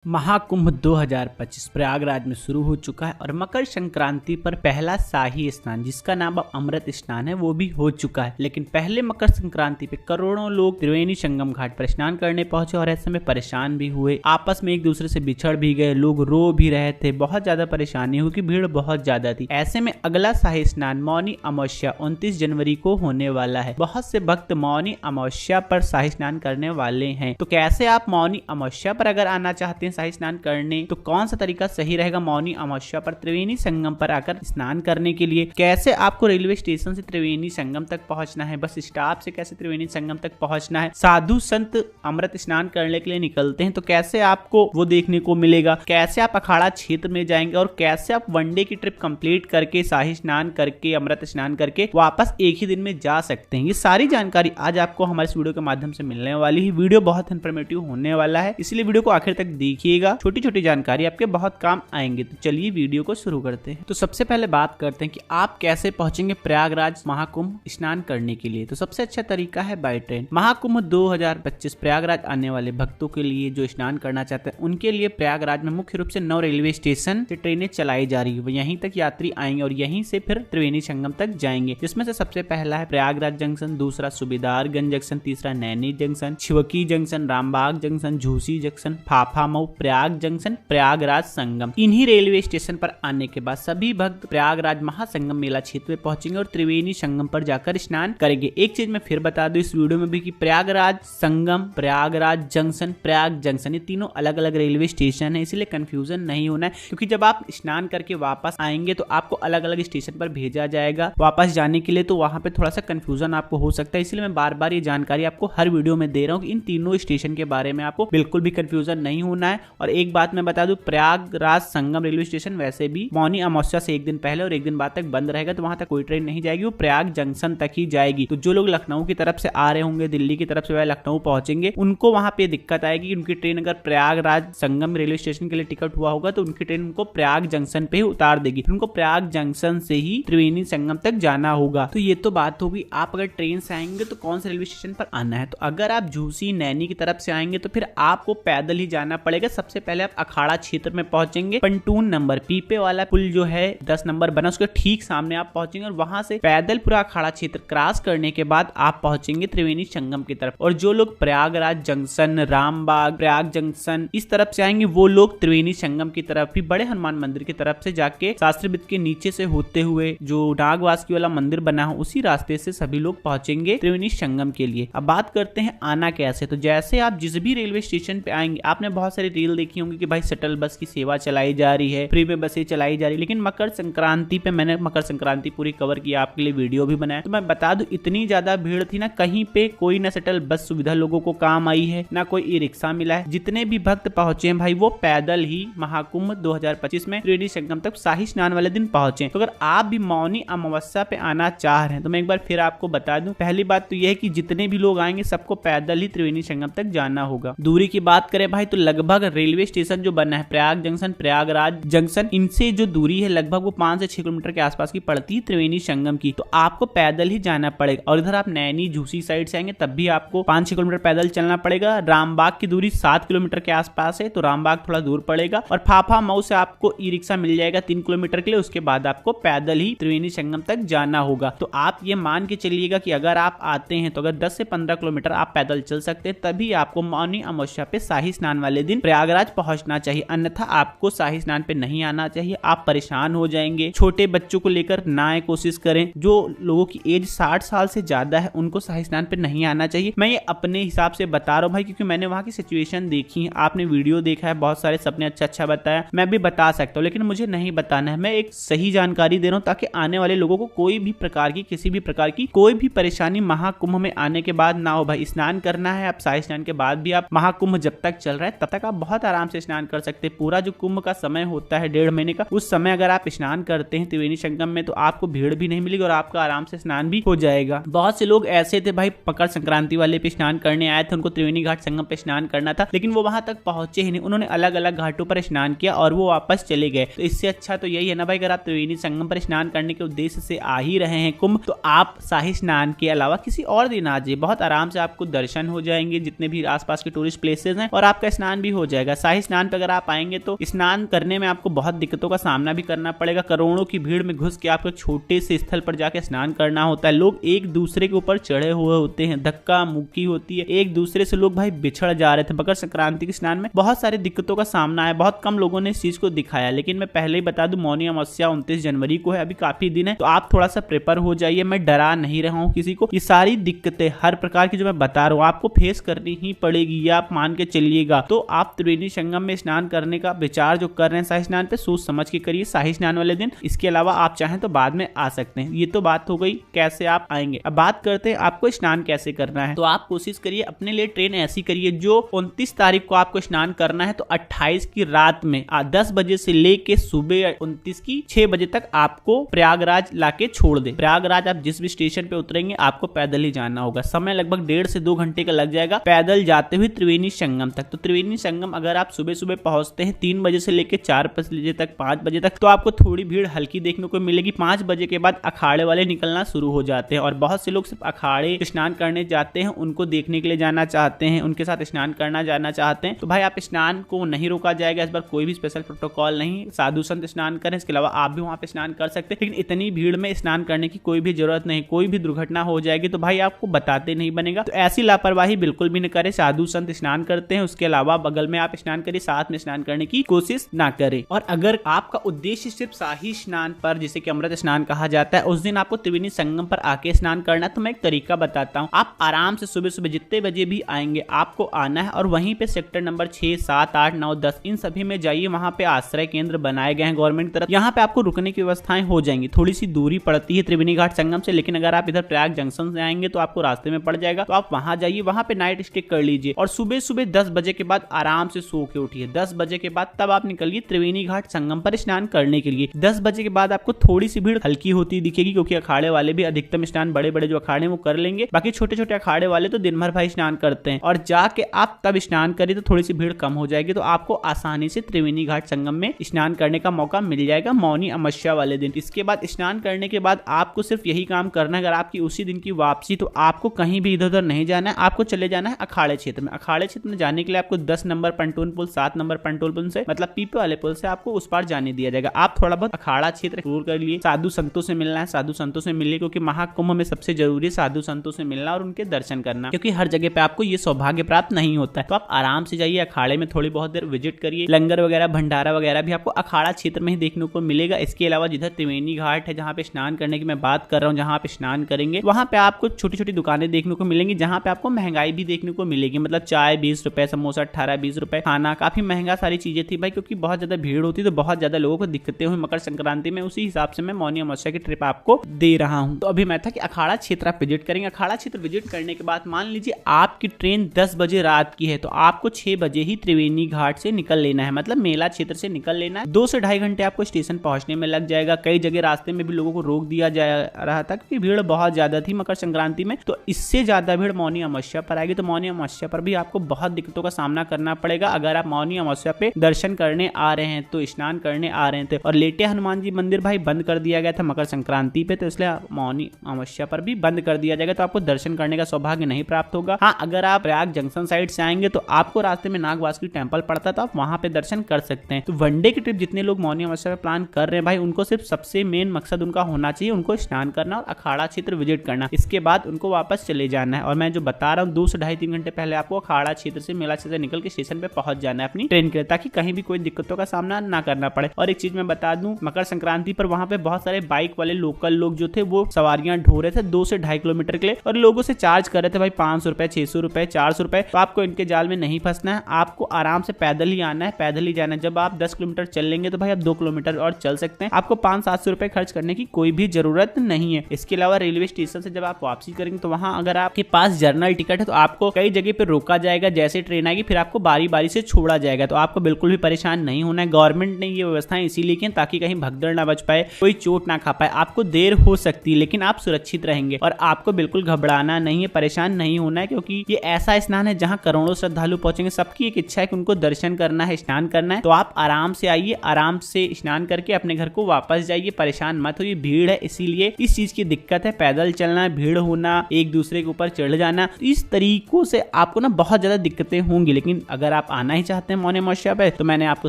महाकुंभ 2025 प्रयागराज में शुरू हो चुका है और मकर संक्रांति पर पहला शाही स्नान जिसका नाम अब अमृत स्नान है वो भी हो चुका है। लेकिन पहले मकर संक्रांति पे करोड़ों लोग त्रिवेणी संगम घाट पर स्नान करने पहुंचे और ऐसे में परेशान भी हुए, आपस में एक दूसरे से बिछड़ भी गए, लोग रो भी रहे थे, बहुत ज्यादा परेशानी हुई कि भीड़ बहुत ज्यादा थी। ऐसे में अगला शाही स्नान मौनी अमावस्या 29 जनवरी को होने वाला है। बहुत से भक्त मौनी अमावस्या पर शाही स्नान करने वाले हैं। तो कैसे आप मौनी अमावस्या पर अगर आना चाहते हैं शाही स्नान करने तो कौन सा तरीका सही रहेगा मौनी अमावस्या पर त्रिवेणी संगम पर आकर स्नान करने के लिए, कैसे आपको रेलवे स्टेशन से त्रिवेणी संगम तक पहुंचना है, बस स्टॉप से कैसे त्रिवेणी संगम तक पहुंचना है, साधु संत अमृत स्नान करने के लिए निकलते हैं तो कैसे आपको वो देखने को मिलेगा, कैसे आप अखाड़ा क्षेत्र में जाएंगे और कैसे आप वनडे की ट्रिप कंप्लीट करके शाही स्नान करके अमृत स्नान करके वापस एक ही दिन में जा सकते हैं। ये सारी जानकारी आज आपको हमारे इस वीडियो के माध्यम से मिलने वाली है। वीडियो बहुत इन्फॉर्मेटिव होने वाला है, इसलिए वीडियो को आखिर तक देखिएगा। छोटी छोटी जानकारी आपके बहुत काम आएंगे। तो चलिए वीडियो को शुरू करते हैं। तो सबसे पहले बात करते हैं कि आप कैसे पहुंचेंगे प्रयागराज महाकुंभ स्नान करने के लिए। तो सबसे अच्छा तरीका है बाय ट्रेन। महाकुंभ 2025 प्रयागराज आने वाले भक्तों के लिए जो स्नान करना चाहते हैं उनके लिए प्रयागराज में मुख्य रूप से 9 रेलवे स्टेशन से ट्रेनें चलाई जा रही है। यहीं तक यात्री आएंगे और यहीं से फिर त्रिवेणी संगम तक जाएंगे, जिसमें से सबसे पहला है प्रयागराज जंक्शन, दूसरा सुबेदारगंज जंक्शन, तीसरा Naini junction, Chheoki junction, Rambagh junction, Jhusi junction, Phaphamau, Prayag junction, Prayagraj Sangam. इन्हीं रेलवे स्टेशन पर आने के बाद सभी भक्त प्रयागराज महासंगम मेला क्षेत्र में पहुंचेंगे और त्रिवेणी संगम पर जाकर स्नान करेंगे। एक चीज मैं फिर बता दूं इस वीडियो में भी कि प्रयागराज संगम, प्रयागराज जंक्शन, प्रयाग जंक्शन ये तीनों अलग अलग रेलवे स्टेशन है, इसलिए कंफ्यूजन नहीं होना है। क्योंकि जब आप स्नान करके वापस आएंगे तो आपको अलग अलग स्टेशन पर भेजा जाएगा वापस जाने के लिए, तो वहां पे थोड़ा सा कंफ्यूजन आपको हो सकता है। इसलिए मैं बार बार ये जानकारी आपको हर वीडियो में दे रहा हूँ कि इन तीनों स्टेशन के बारे में आपको बिल्कुल भी कंफ्यूजन नहीं होना है। और एक बात मैं बता दूं, प्रयागराज संगम रेलवे स्टेशन वैसे भी मौनी अमावस्या से एक दिन पहले और एक दिन बाद तक बंद रहेगा, तो वहां तक कोई ट्रेन नहीं जाएगी, वो प्रयाग जंक्शन तक ही जाएगी। तो जो लोग लखनऊ की तरफ से आ रहे होंगे, दिल्ली की तरफ से वह लखनऊ पहुंचेंगे, उनको वहां पे दिक्कत आएगी कि उनकी ट्रेन अगर प्रयागराज संगम रेलवे स्टेशन के लिए टिकट हुआ होगा तो उनकी ट्रेन उनको प्रयाग जंक्शन पे ही उतार देगी, उनको प्रयाग जंक्शन से ही त्रिवेणी संगम तक जाना होगा। तो ये तो बात होगी आप अगर ट्रेन से आएंगे तो कौन से रेलवे स्टेशन पर आना है। तो अगर आप झूसी नैनी की तरफ से आएंगे तो फिर आपको पैदल ही जाना पड़ेगा। सबसे पहले आप अखाड़ा क्षेत्र में पहुंचेंगे, पंटून नंबर पीपे वाला पुल जो है 10 नंबर बना उसके ठीक सामने आप पहुंचेंगे और वहां से पैदल पूरा अखाड़ा क्षेत्र क्रॉस करने के बाद आप पहुंचेंगे त्रिवेणी संगम की तरफ। और जो लोग प्रयागराज जंक्शन, रामबाग, प्रयाग जंक्शन इस तरफ से आएंगे वो लोग त्रिवेणी संगम की तरफ भी बड़े हनुमान मंदिर की तरफ से जाके शास्त्री वृत्त के नीचे से होते हुए जो नागवासुकी वाला मंदिर बना हो उसी रास्ते से सभी लोग पहुंचेंगे त्रिवेणी संगम के लिए। अब बात करते हैं आना कैसे। तो जैसे आप जिस भी रेलवे स्टेशन पे आएंगे, आपने बहुत सारी रील देखी होंगी कि भाई शटल बस की सेवा चलाई जा रही है, फ्री में बसें चलाई जा रही है। लेकिन मकर संक्रांति पे मैंने मकर संक्रांति पूरी कवर किया, आपके लिए वीडियो भी बनाया। तो मैं बता दूं इतनी ज्यादा भीड़ थी ना, कहीं पे कोई ना शटल बस सुविधा लोगों को काम आई है, ना कोई ई रिक्शा मिला है। जितने भी भक्त पहुंचे हैं भाई वो पैदल ही महाकुंभ 2025 में त्रिवेणी संगम तक शाही स्नान वाले दिन पहुंचे। तो अगर आप भी मौनी अमावस्या पे आना चाह रहे हैं तो मैं एक बार फिर आपको बता दूं, पहली बात तो यह है कि जितने भी लोग आएंगे सबको पैदल ही त्रिवेणी संगम तक जाना होगा। दूरी की बात करें भाई तो लगभग रेलवे स्टेशन जो बना है प्रयाग जंक्शन, प्रयागराज जंक्शन, इनसे जो दूरी है लगभग वो 5 से 6 किलोमीटर के आसपास की पड़ती है त्रिवेणी संगम की। तो आपको पैदल ही जाना पड़ेगा। और इधर आप नैनी झूसी साइड से आएंगे तब भी आपको 5-6 किलोमीटर पैदल चलना पड़ेगा। रामबाग की दूरी 7 किलोमीटर के आसपास है तो रामबाग थोड़ा दूर पड़ेगा। और फाफामऊ से आपको ई रिक्शा मिल जाएगा 3 किलोमीटर के लिए, उसके बाद आपको पैदल ही त्रिवेणी संगम तक जाना होगा। तो आप ये मान के चलिएगा कि अगर आप आते हैं तो अगर 10 से 15 किलोमीटर आप पैदल चल सकते हैं, तभी आपको मौनी अमावस्या पे शाही स्नान वाले दिन प्रयागराज पहुंचना चाहिए, अन्यथा आपको शाही स्नान पे नहीं आना चाहिए। आप परेशान हो जाएंगे। छोटे बच्चों को लेकर ना आए, कोशिश करें। जो लोगों की एज 60 साल से ज्यादा है उनको शाही स्नान पे नहीं आना चाहिए। मैं ये अपने हिसाब से बता रहा हूँ भाई, क्योंकि मैंने वहां की सिचुएशन देखी है, आपने वीडियो देखा है, बहुत सारे सबने अच्छा बताया, मैं भी बता सकता हूँ, लेकिन मुझे नहीं बताना है। मैं एक सही जानकारी दे रहा हूँ ताकि आने वाले लोगों को कोई भी प्रकार की, किसी भी प्रकार की कोई भी परेशानी महाकुंभ में आने के बाद ना हो। भाई स्नान करना है, आप शाही स्नान के बाद भी आप महाकुंभ जब तक चल रहा है तब तक आप बहुत आराम से स्नान कर सकते हैं। पूरा जो कुंभ का समय होता है 1.5 महीने का, उस समय अगर आप स्नान करते हैं त्रिवेणी संगम में तो आपको भीड़ भी नहीं मिलेगी और आपका आराम से स्नान भी हो जाएगा। बहुत से लोग ऐसे थे भाई मकर संक्रांति वाले पे स्नान करने आए थे, उनको त्रिवेणी घाट संगम पे स्नान करना था, लेकिन वो वहां तक पहुंचे ही नहीं। उन्होंने अलग अलग घाटों पर स्नान किया और वो वापस चले गए। तो इससे अच्छा तो यही है ना भाई, अगर आप त्रिवेणी संगम पर स्नान करने के उद्देश्य से आ ही रहे हैं कुंभ, तो आप शाही स्नान के अलावा किसी और दिन आ जाइए, बहुत आराम से आपको दर्शन हो जाएंगे जितने भी आसपास के टूरिस्ट प्लेसेस हैं, और आपका स्नान भी हो जाएगा। शाही स्नान पे अगर आप आएंगे तो स्नान करने में आपको बहुत दिक्कतों का सामना भी करना पड़ेगा। करोड़ों की भीड़ में घुस के आपको छोटे से स्थल पर जाके स्नान करना होता है। लोग एक दूसरे के ऊपर चढ़े हुए होते हैं, धक्का मुक्की होती है, एक दूसरे से लोग भाई बिछड़ जा रहे थे। मकर संक्रांति के स्नान में बहुत सारी दिक्कतों का सामना है। बहुत कम लोगों ने इस चीज को दिखाया, लेकिन मैं पहले ही बता दूं मौनी अमावस्या 29 जनवरी को है, अभी काफी दिन है, तो आप थोड़ा सा प्रिपेयर हो जाइए। मैं डरा नहीं रहा हूँ किसी को। ये सारी दिक्कतें हर प्रकार की जो मैं बता रहा हूँ आपको फेस करनी ही पड़ेगी, या आप मान के चलिएगा। तो आप त्रिवेणी संगम में स्नान करने का विचार जो कर रहे हैं शाही स्नान पे, सोच समझ के करिए शाही स्नान वाले दिन। इसके अलावा आप चाहें तो बाद में आ सकते हैं। ये तो बात हो गई कैसे आप आएंगे। अब बात करते हैं आपको स्नान कैसे करना है। तो आप कोशिश करिए अपने लिए ट्रेन ऐसी करिए जो 29 तारीख को आपको स्नान करना है तो 28 की रात में 10 बजे से लेके सुबह 29 की 6 बजे तक आपको प्रयागराज लाके छोड़ दे। प्रयागराज आप जिस भी स्टेशन पे उतरेंगे आपको पैदल ही जाना होगा। समय लगभग 1.5 से 2 घंटे का लग जाएगा पैदल जाते हुए त्रिवेणी संगम तक। तो त्रिवेणी संगम अगर आप सुबह सुबह पहुंचते हैं 3 बजे से लेकर 4 बजे तक, 5 बजे तक, तो आपको थोड़ी भीड़ हल्की देखने को मिलेगी। 5 बजे के बाद अखाड़े वाले निकलना शुरू हो जाते हैं और बहुत से लोग सिर्फ अखाड़े स्नान करने जाते हैं, उनको देखने के लिए जाना चाहते हैं, उनके साथ स्नान करना जाना चाहते हैं। तो भाई आप स्नान को नहीं रोका जाएगा इस बार, कोई भी स्पेशल प्रोटोकॉल नहीं। साधु संत स्नान करें, इसके अलावा आप भी वहां पे स्नान कर सकते हैं, लेकिन इतनी भीड़ में स्नान करने की कोई भी जरूरत नहीं। कोई भी दुर्घटना हो जाएगी तो भाई आपको बताते नहीं बनेगा। तो ऐसी लापरवाही बिल्कुल भी न करें। साधु संत स्नान करते हैं, उसके अलावा बगल में आप स्नान करिए, साथ में स्नान करने की कोशिश ना करें। और अगर आपका उद्देश्य सिर्फ शाही स्नान पर, जिसे कि अमृत स्नान कहा जाता है, उस दिन आपको त्रिवेणी संगम पर आके स्नान करना है, तो मैं एक तरीका बताता हूँ। आप आराम से सुबह सुबह जितने बजे भी आएंगे आपको आना है और वहीं पे सेक्टर नंबर 6, 7, 8, 9, 10 इन सभी में जाइए। वहां पे आश्रय केंद्र बनाए गए हैं गवर्नमेंट की तरफ। यहाँ पे आपको रुकने की व्यवस्थाएं हो जाएंगी। थोड़ी सी दूरी पड़ती है त्रिवेणी घाट संगम से, लेकिन अगर आप इधर प्रयाग जंक्शन से आएंगे तो आपको रास्ते में पड़ जाएगा। तो आप वहां जाइए, वहां पे नाइट स्टे कर लीजिए और सुबह सुबह 10 बजे के बाद आराम से सो के उठिए। 10 बजे के बाद तब आप निकलिए त्रिवेणी घाट संगम पर स्नान करने के लिए। 10 बजे के बाद आपको थोड़ी सी भीड़ हल्की होती दिखेगी, क्योंकि अखाड़े वाले भी अधिकतम स्नान बड़े बड़े जो अखाड़े वो कर लेंगे। बाकी छोटे छोटे अखाड़े वाले तो दिन भर भाई स्नान करते हैं, और जाके आप तब स्नान करिए तो थोड़ी सी भीड़ कम हो जाएगी। तो आपको आसानी से त्रिवेणी घाट संगम में स्नान करने का मौका मिल जाएगा मौनी अमावस्या वाले दिन। इसके बाद स्नान करने के बाद आपको सिर्फ यही काम करना है। अगर आपकी उसी दिन की वापसी, तो आपको कहीं भी इधर उधर नहीं जाना है, आपको चले जाना है अखाड़े क्षेत्र में। अखाड़े क्षेत्र में जाने के लिए आपको 10 नंबर पंटून पुल, 7 नंबर पंटून पुल से, मतलब पीपे वाले पुल से आपको उस पार जाने दिया जाएगा। आप थोड़ा बहुत अखाड़ा क्षेत्र एक्सप्लोर कर लिए। साधु संतों से मिलना है, साधु संतों से मिलिए, क्योंकि महाकुंभ में सबसे जरूरी है साधु संतों से मिलना और उनके दर्शन करना, क्योंकि हर जगह पे आपको ये सौभाग्य प्राप्त नहीं होता है। तो आप आराम से जाइए, अखाड़े में थोड़ी बहुत देर विजिट करिए। लंगर वगैरह, भंडारा वगैरह भी आपको अखाड़ा क्षेत्र में ही देखने को मिलेगा। इसके अलावा जिधर त्रिवेणी घाट है, जहाँ पे स्नान करने की मैं बात कर रहा हूँ, जहाँ पे स्नान करेंगे वहां पे आपको छोटी छोटी दुकानें देखने को मिलेंगी, जहाँ पे आपको महंगाई भी देखने को मिलेगी। मतलब चाय 20 रुपए, समोसा 18-20 रुपए, खाना काफी महंगा, सारी चीजें थी भाई, क्योंकि बहुत ज्यादा भीड़ होती, तो बहुत ज्यादा लोगों को दिक्कतें हुई मकर संक्रांति में। उसी हिसाब से मैं मौनी अमावस्या की ट्रिप आपको दे रहा हूँ। तो अभी मैं था कि अखाड़ा क्षेत्र आप विजिट करेंगे। अखाड़ा क्षेत्र विजिट करने के बाद मान लीजिए आपकी ट्रेन 10 बजे रात की है, तो आपको 6 बजे ही त्रिवेणी घाट से निकल लेना है, मतलब मेला क्षेत्र से निकल लेना है। 2 से 2.5 घंटे आपको स्टेशन पहुंचने में लग जाएगा। कई जगह रास्ते में भी लोगों को रोक दिया जा रहा था, क्योंकि भीड़ बहुत ज्यादा थी मकर संक्रांति में। तो इससे ज्यादा भीड़ मौनी अमावस्या पर आएगी, तो मौनी अमावस्या पर भी आपको बहुत दिक्कतों का सामना करना पड़ेगा। अगर आप मौनी अमावस्या पे दर्शन करने आ रहे हैं, तो स्नान करने आ रहे थे, और लेटे हनुमान जी मंदिर भाई बंद कर दिया गया था मकर संक्रांति पे, तो इसलिए मौनी अमावस्या पर भी बंद कर दिया जाएगा, तो आपको दर्शन करने का सौभाग्य नहीं प्राप्त होगा। हाँ, अगर आप प्रयाग जंक्शन साइड से आएंगे तो आपको रास्ते में नागवासुकी टेम्पल पड़ता है, तो आप वहां पे दर्शन कर सकते हैं। तो वनडे की ट्रिप जितने लोग मौनी अमावस्या पे प्लान कर रहे हैं भाई, उनको सिर्फ सबसे मेन मकसद उनका होना चाहिए, उनको स्नान करना और अखाड़ा क्षेत्र विजिट करना। इसके बाद उनको वापस चले जाना है। और मैं जो बता रहा हूँ 2 से 2.5-3 घंटे पहले आपको अखाड़ा क्षेत्र से, मेला क्षेत्र से निकल के स्टेशन पे पहुंच जाना है अपनी ट्रेन के लिए, ताकि कहीं भी कोई दिक्कतों का सामना ना करना पड़े। और एक चीज मैं बता दूं, मकर संक्रांति पर वहां पे बहुत सारे बाइक वाले लोकल लोग जो थे वो सवारियां ढो रहे थे 2 से 2.5 किलोमीटर के लिए, और लोगों से चार्ज कर रहे थे भाई 500 रुपए, 600 रुपए, 400 रुपए। तो आपको इनके जाल में नहीं फंसना है, आपको आराम से पैदल ही आना है, पैदल ही जाना है। जब आप 10 किलोमीटर चल लेंगे तो भाई आप 2 किलोमीटर और चल सकते हैं। आपको 500-700 रुपए खर्च करने की कोई भी जरूरत नहीं है। इसके अलावा रेलवे स्टेशन से जब आप वापसी करेंगे तो वहां अगर आपके पास जर्नल टिकट है तो आपको कई जगह पे रोका जाएगा। जैसे ट्रेन आएगी फिर आपको बारी बारी से छोड़ा जाएगा, तो आपको बिल्कुल भी परेशान नहीं होना है। गवर्नमेंट ने ये व्यवस्थाएं इसीलिए की ताकि कहीं भगदड़ ना बच पाए, कोई चोट ना खा पाए। आपको देर हो सकती है लेकिन आप सुरक्षित रहेंगे, और आपको बिल्कुल घबराना नहीं है, परेशान नहीं होना है, क्योंकि ये ऐसा स्नान है जहां करोड़ों श्रद्धालु पहुंचेंगे। सबकी एक इच्छा है कि उनको दर्शन करना है, स्नान करना है। तो आप आराम से आइए, आराम से स्नान करके अपने घर को वापस जाइए, परेशान मत होइए। भीड़ है इसीलिए इस चीज की दिक्कत है, पैदल चलना, भीड़ होना, एक दूसरे के ऊपर चढ़ जाना, इस तरीकों से आपको ना बहुत ज्यादा दिक्कतें होंगी। लेकिन अगर आप आना ही चाहते हैं मौनी अमावस्या पे तो मैंने आपको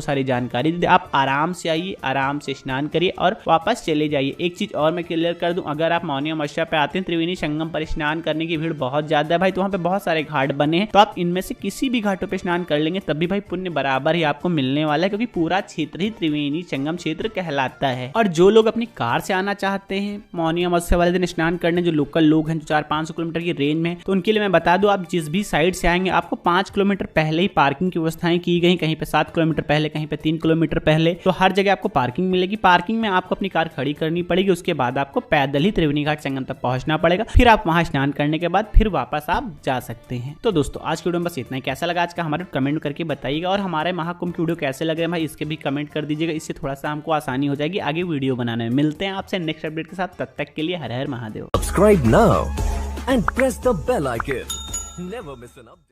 सारी जानकारी दी। आप आराम से आइए, आराम से स्नान करिए और वापस चले जाइए। एक चीज और मैं क्लियर कर दूं, अगर आप मौनी अमावस्या पे आते हैं त्रिवेणी संगम पर स्नान करने की भीड़ बहुत ज्यादा है भाई, तो वहाँ पे बहुत सारे घाट बने हैं, तो आप इनमें से किसी भी घाटों पे स्नान कर लेंगे तब भी भाई पुण्य बराबर ही आपको मिलने वाला है, क्योंकि पूरा क्षेत्र ही त्रिवेणी संगम क्षेत्र कहलाता है। और जो लोग अपनी कार से आना चाहते हैं मौनी अमावस्या वाले दिन स्नान करने, जो लोकल लोग हैं जो 400-500 किलोमीटर की रेंज में, तो उनके लिए मैं बता दूं, आप जिस भी साइड से आएंगे आपको 5 किलोमीटर पहले ही पार्किंग की व्यवस्थाएं की गई, कहीं पे 7 किलोमीटर पहले, कहीं पे 3 किलोमीटर पहले, तो हर जगह आपको पार्किंग मिलेगी। पार्किंग में आपको अपनी कार खड़ी करनी पड़ेगी, उसके बाद आपको पैदल ही त्रिवेणी घाट संगम तक पहुंचना पड़ेगा, फिर आप वहां स्नान करने के बाद फिर वापस आप जा सकते हैं। तो दोस्तों आज की वीडियो में बस इतना ही। कैसा लगा आज का हमारे कमेंट करके बताइएगा, और हमारे महाकुंभ की वीडियो कैसे लग रहे हैं भाई इसके भी कमेंट कर दीजिएगा, इससे थोड़ा सा हमको आसानी हो जाएगी आगे वीडियो बनाने में। मिलते हैं आपसे नेक्स्ट अपडेट के साथ, तब तक के लिए हर हर Mahadev. Subscribe now and press the bell icon. Never miss an update.